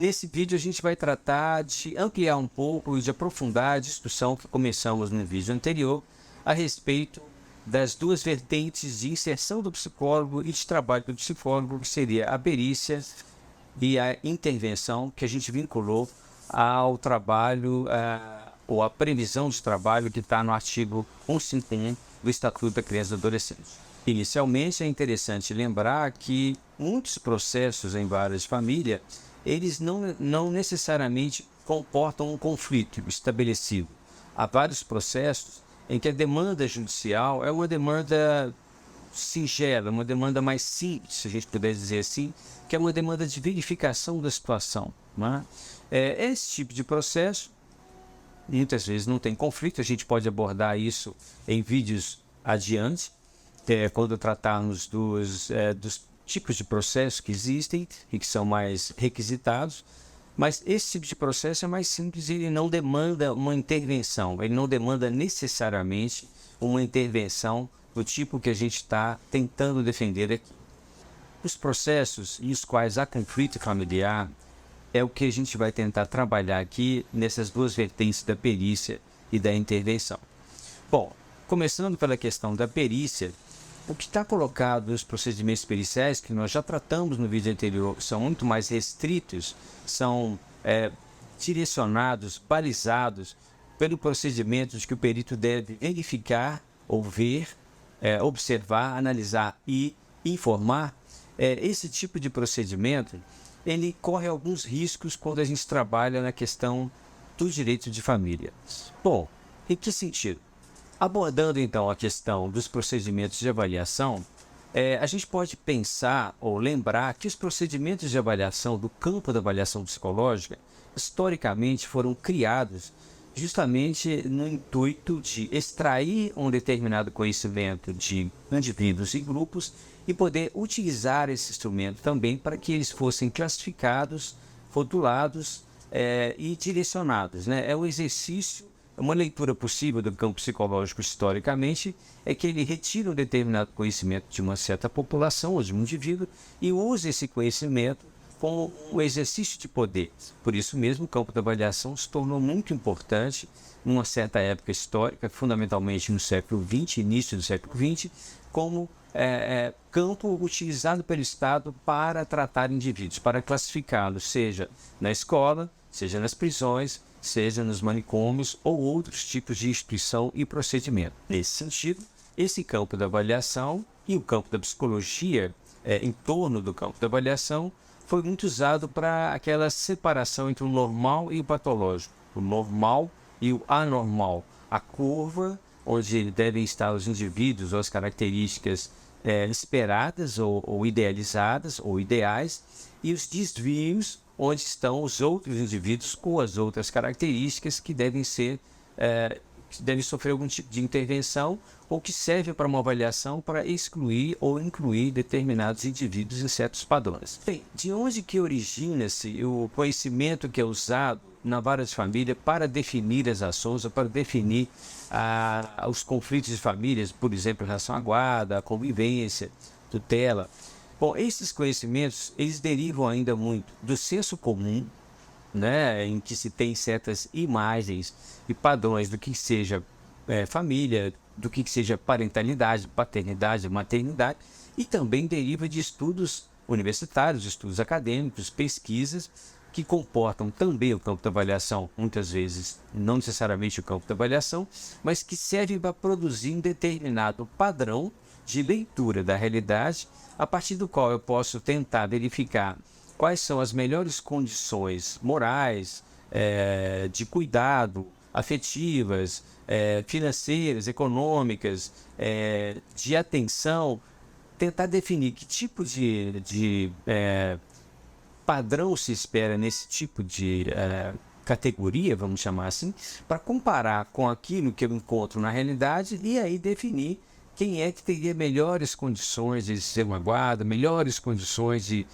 Nesse vídeo a gente vai tratar de ampliar um pouco e de aprofundar a discussão que começamos no vídeo anterior a respeito das duas vertentes de inserção do psicólogo e de trabalho do psicólogo, que seria a perícia e a intervenção, que a gente vinculou ao trabalho ou à previsão de trabalho que está no artigo 151 do Estatuto da Criança e do Adolescente. Inicialmente, é interessante lembrar que muitos processos em várias famílias eles não necessariamente comportam um conflito estabelecido. Há vários processos em que a demanda judicial é uma demanda singela, uma demanda mais simples, se a gente puder dizer assim, que é uma demanda de verificação da situação. Não é? Esse tipo de processo, muitas vezes não tem conflito, a gente pode abordar isso em vídeos adiante, quando tratarmos dos tipos de processos que existem e que são mais requisitados, mas esse tipo de processo é mais simples e ele não demanda uma intervenção, ele não demanda necessariamente uma intervenção do tipo que a gente está tentando defender aqui. Os processos em os quais há conflito familiar é o que a gente vai tentar trabalhar aqui nessas duas vertentes da perícia e da intervenção. Bom, começando pela questão da perícia, o que está colocado nos procedimentos periciais, que nós já tratamos no vídeo anterior, são muito mais restritos, são direcionados, balizados pelo procedimento de que o perito deve verificar ou ver, observar, analisar e informar. Esse tipo de procedimento, ele corre alguns riscos quando a gente trabalha na questão do direito de família. Bom, em que sentido? Abordando então a questão dos procedimentos de avaliação, a gente pode pensar ou lembrar que os procedimentos de avaliação do campo da avaliação psicológica, historicamente foram criados justamente no intuito de extrair um determinado conhecimento de indivíduos e grupos e poder utilizar esse instrumento também para que eles fossem classificados, rotulados e direcionados, né? É um exercício. Uma leitura possível do campo psicológico historicamente é que ele retira um determinado conhecimento de uma certa população ou de um indivíduo e usa esse conhecimento como um exercício de poder. Por isso mesmo, o campo da avaliação se tornou muito importante numa certa época histórica, fundamentalmente no século XX, início do século XX, como campo utilizado pelo Estado para tratar indivíduos, para classificá-los, seja na escola, seja nas prisões, seja nos manicômios ou outros tipos de instituição e procedimento. Nesse sentido, esse campo da avaliação e o campo da psicologia em torno do campo da avaliação foi muito usado para aquela separação entre o normal e o patológico, o normal e o anormal, a curva onde devem estar os indivíduos ou as características esperadas ou idealizadas ou ideais e os desvios onde estão os outros indivíduos com as outras características que devem sofrer algum tipo de intervenção ou que serve para uma avaliação para excluir ou incluir determinados indivíduos em certos padrões. Bem, de onde que origina-se o conhecimento que é usado na várias famílias para definir as ações ou para definir os conflitos de famílias, por exemplo, em relação à guarda, à convivência, tutela? Bom, esses conhecimentos, eles derivam ainda muito do senso comum, né, em que se tem certas imagens e padrões do que seja família, do que seja parentalidade, paternidade, maternidade, e também deriva de estudos universitários, estudos acadêmicos, pesquisas, que comportam também o campo da avaliação, muitas vezes não necessariamente o campo da avaliação, mas que servem para produzir um determinado padrão de leitura da realidade, a partir do qual eu posso tentar verificar quais são as melhores condições morais, de cuidado, afetivas, financeiras, econômicas, de atenção, tentar definir que tipo de padrão se espera nesse tipo de categoria, vamos chamar assim, para comparar com aquilo que eu encontro na realidade e aí definir quem é que teria melhores condições de ser uma guarda, melhores condições de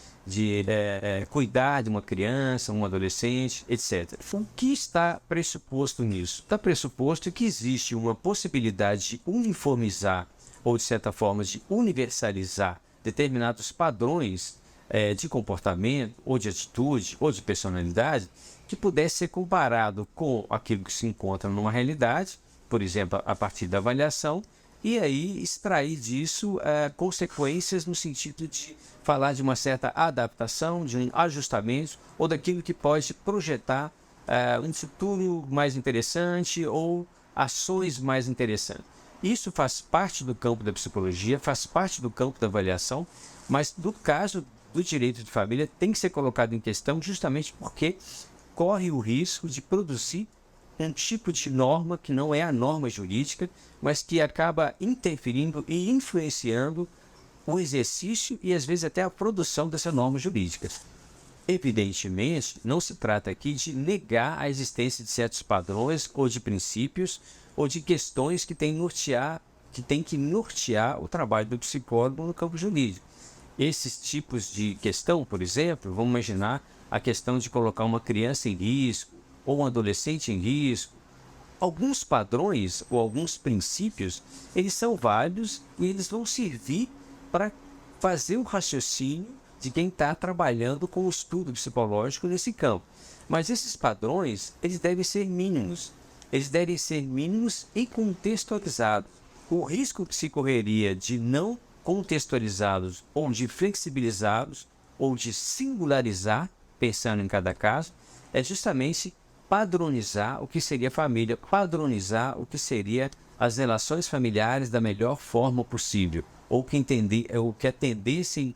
cuidar de uma criança, um adolescente, etc. O que está pressuposto nisso? Está pressuposto que existe uma possibilidade de uniformizar ou, de certa forma, de universalizar determinados padrões de comportamento, ou de atitude, ou de personalidade, que pudesse ser comparado com aquilo que se encontra numa realidade, por exemplo, a partir da avaliação, e aí extrair disso consequências no sentido de falar de uma certa adaptação, de um ajustamento, ou daquilo que pode projetar um futuro mais interessante ou ações mais interessantes. Isso faz parte do campo da psicologia, faz parte do campo da avaliação, mas no caso do direito de família tem que ser colocado em questão justamente porque corre o risco de produzir um tipo de norma que não é a norma jurídica, mas que acaba interferindo e influenciando o exercício e às vezes até a produção dessa norma jurídica. Evidentemente, não se trata aqui de negar a existência de certos padrões ou de princípios ou de questões que têm que nortear o trabalho do psicólogo no campo jurídico. Esses tipos de questão, por exemplo, vamos imaginar a questão de colocar uma criança em risco ou um adolescente em risco. Alguns padrões ou alguns princípios, eles são válidos e eles vão servir para fazer o raciocínio de quem está trabalhando com o estudo psicológico nesse campo. Mas esses padrões, eles devem ser mínimos. Eles devem ser mínimos e contextualizados. O risco que se correria de não contextualizados ou de flexibilizados ou de singularizar, pensando em cada caso, é justamente padronizar o que seria família, padronizar o que seria as relações familiares da melhor forma possível, ou que atendessem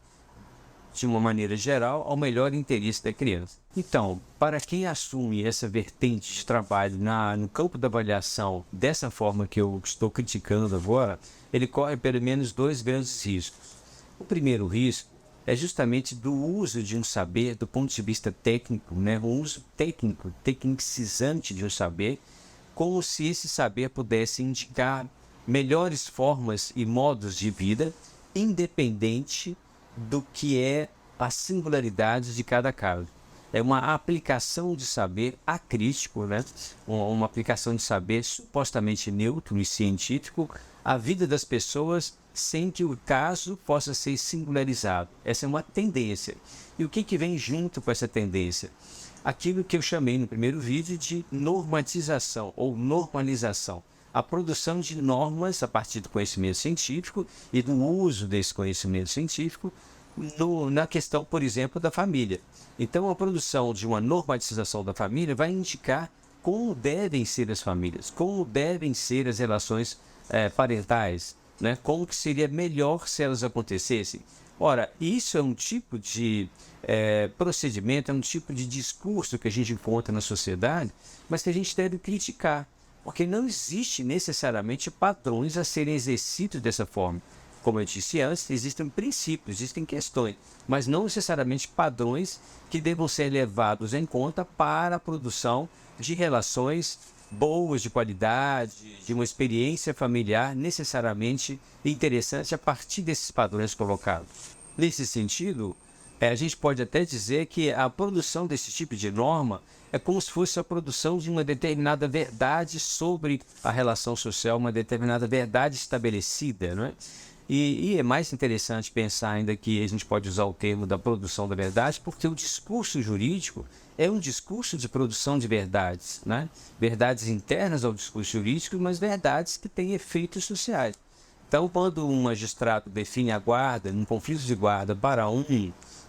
de uma maneira geral ao melhor interesse da criança. Então, para quem assume essa vertente de trabalho no campo da avaliação dessa forma que eu estou criticando agora, ele corre pelo menos dois grandes riscos. O primeiro risco é justamente do uso de um saber do ponto de vista técnico, o uso técnico, tecnicizante de um saber, como se esse saber pudesse indicar melhores formas e modos de vida, independente do que é a singularidade de cada caso. É uma aplicação de saber acrítico, uma aplicação de saber supostamente neutro e científico à vida das pessoas sem que o caso possa ser singularizado. Essa é uma tendência. E o que vem junto com essa tendência? Aquilo que eu chamei no primeiro vídeo de normatização ou normalização. A produção de normas a partir do conhecimento científico e do uso desse conhecimento científico na questão, por exemplo, da família. Então, a produção de uma normatização da família vai indicar como devem ser as famílias, como devem ser as relações parentais, como que seria melhor se elas acontecessem. Ora, isso é um tipo de procedimento, é um tipo de discurso que a gente encontra na sociedade, mas que a gente deve criticar, porque não existe necessariamente padrões a serem exercidos dessa forma. Como eu disse antes, existem princípios, existem questões, mas não necessariamente padrões que devam ser levados em conta para a produção de relações boas, de qualidade, de uma experiência familiar necessariamente interessante a partir desses padrões colocados. Nesse sentido, a gente pode até dizer que a produção desse tipo de norma é como se fosse a produção de uma determinada verdade sobre a relação social, uma determinada verdade estabelecida, não é? E é mais interessante pensar ainda que a gente pode usar o termo da produção da verdade, porque o discurso jurídico é um discurso de produção de verdades, Verdades internas ao discurso jurídico, mas verdades que têm efeitos sociais. Então, quando um magistrado define a guarda, num conflito de guarda para um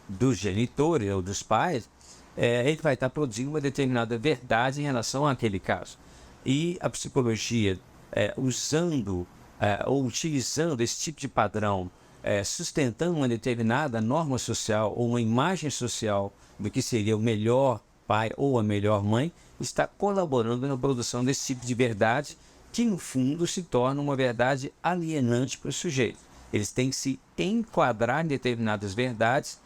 dos genitores ou dos pais, ele vai estar produzindo uma determinada verdade em relação àquele caso. E a psicologia, usando ou utilizando esse tipo de padrão, sustentando uma determinada norma social ou uma imagem social do que seria o melhor pai ou a melhor mãe, está colaborando na produção desse tipo de verdade que, no fundo, se torna uma verdade alienante para o sujeito. Eles têm que se enquadrar em determinadas verdades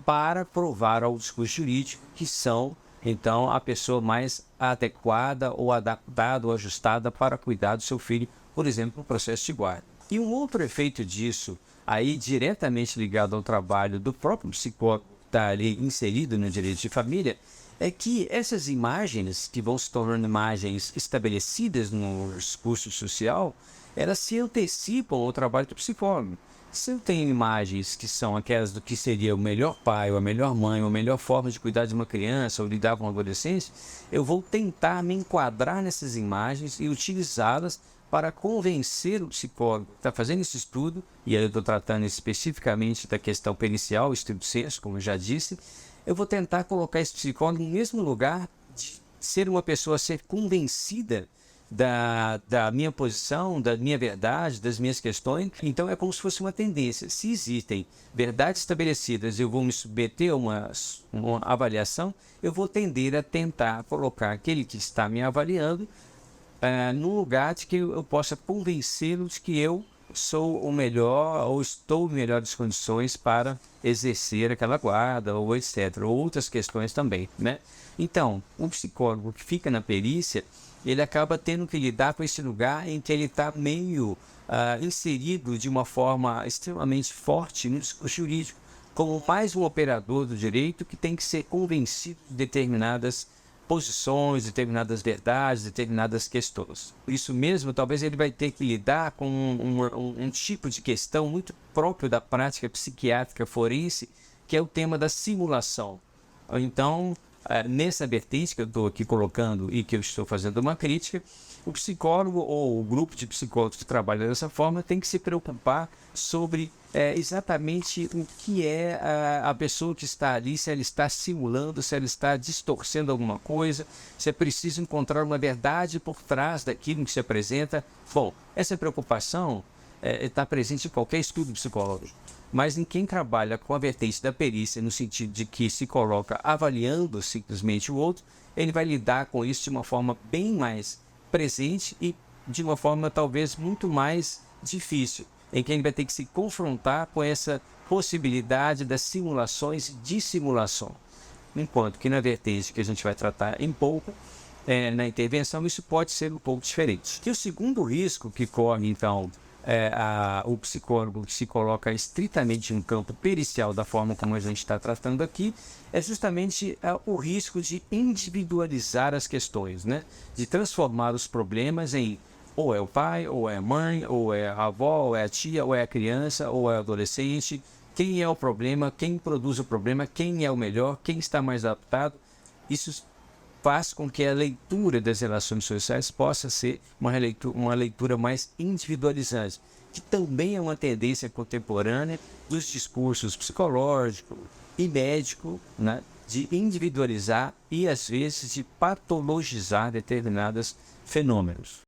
para provar ao discurso jurídico que são, então, a pessoa mais adequada ou adaptada ou ajustada para cuidar do seu filho, por exemplo, no processo de guarda. E um outro efeito disso, aí diretamente ligado ao trabalho do próprio psicólogo que está ali inserido no direito de família, é que essas imagens, que vão se tornando imagens estabelecidas no discurso social, elas se antecipam ao trabalho do psicólogo. Se eu tenho imagens que são aquelas do que seria o melhor pai, ou a melhor mãe, ou a melhor forma de cuidar de uma criança, ou lidar com um adolescente, eu vou tentar me enquadrar nessas imagens e utilizá-las para convencer o psicólogo que está fazendo esse estudo, e aí eu estou tratando especificamente da questão pericial, estricto sensu, como eu já disse, eu vou tentar colocar esse psicólogo no mesmo lugar de ser uma pessoa a ser convencida da minha posição, da minha verdade, das minhas questões. Então é como se fosse uma tendência. Se existem verdades estabelecidas, eu vou me submeter a uma avaliação, eu vou tender a tentar colocar aquele que está me avaliando num lugar de que eu possa convencê-lo de que eu sou o melhor ou estou em melhores condições para exercer aquela guarda ou etc. Ou outras questões também, né? Então, um psicólogo que fica na perícia, ele acaba tendo que lidar com esse lugar em que ele está meio inserido de uma forma extremamente forte no discurso jurídico, como mais um operador do direito que tem que ser convencido de determinadas posições, determinadas verdades, determinadas questões. Por isso mesmo, talvez ele vai ter que lidar com um tipo de questão muito próprio da prática psiquiátrica forense, que é o tema da simulação. Então, nessa vertente que eu estou aqui colocando e que eu estou fazendo uma crítica, o psicólogo ou o grupo de psicólogos que trabalha dessa forma tem que se preocupar sobre exatamente o que é a pessoa que está ali, se ela está simulando, se ela está distorcendo alguma coisa, se é preciso encontrar uma verdade por trás daquilo que se apresenta. Bom, essa preocupação está presente em qualquer estudo psicológico, mas em quem trabalha com a vertente da perícia, no sentido de que se coloca avaliando simplesmente o outro, ele vai lidar com isso de uma forma bem mais presente e de uma forma talvez muito mais difícil, em que ele vai ter que se confrontar com essa possibilidade das simulações e dissimulação. Enquanto que na vertente que a gente vai tratar em pouco, na intervenção, isso pode ser um pouco diferente. E o segundo risco que corre, então, o psicólogo que se coloca estritamente em campo pericial da forma como a gente está tratando aqui, é justamente o risco de individualizar as questões, né? De transformar os problemas em ou é o pai, ou é a mãe, ou é a avó, ou é a tia, ou é a criança, ou é o adolescente. Quem é o problema, quem produz o problema, quem é o melhor, quem está mais adaptado. Isso faz com que a leitura das relações sociais possa ser uma leitura mais individualizante, que também é uma tendência contemporânea dos discursos psicológico e médico, né, de individualizar e, às vezes, de patologizar determinados fenômenos.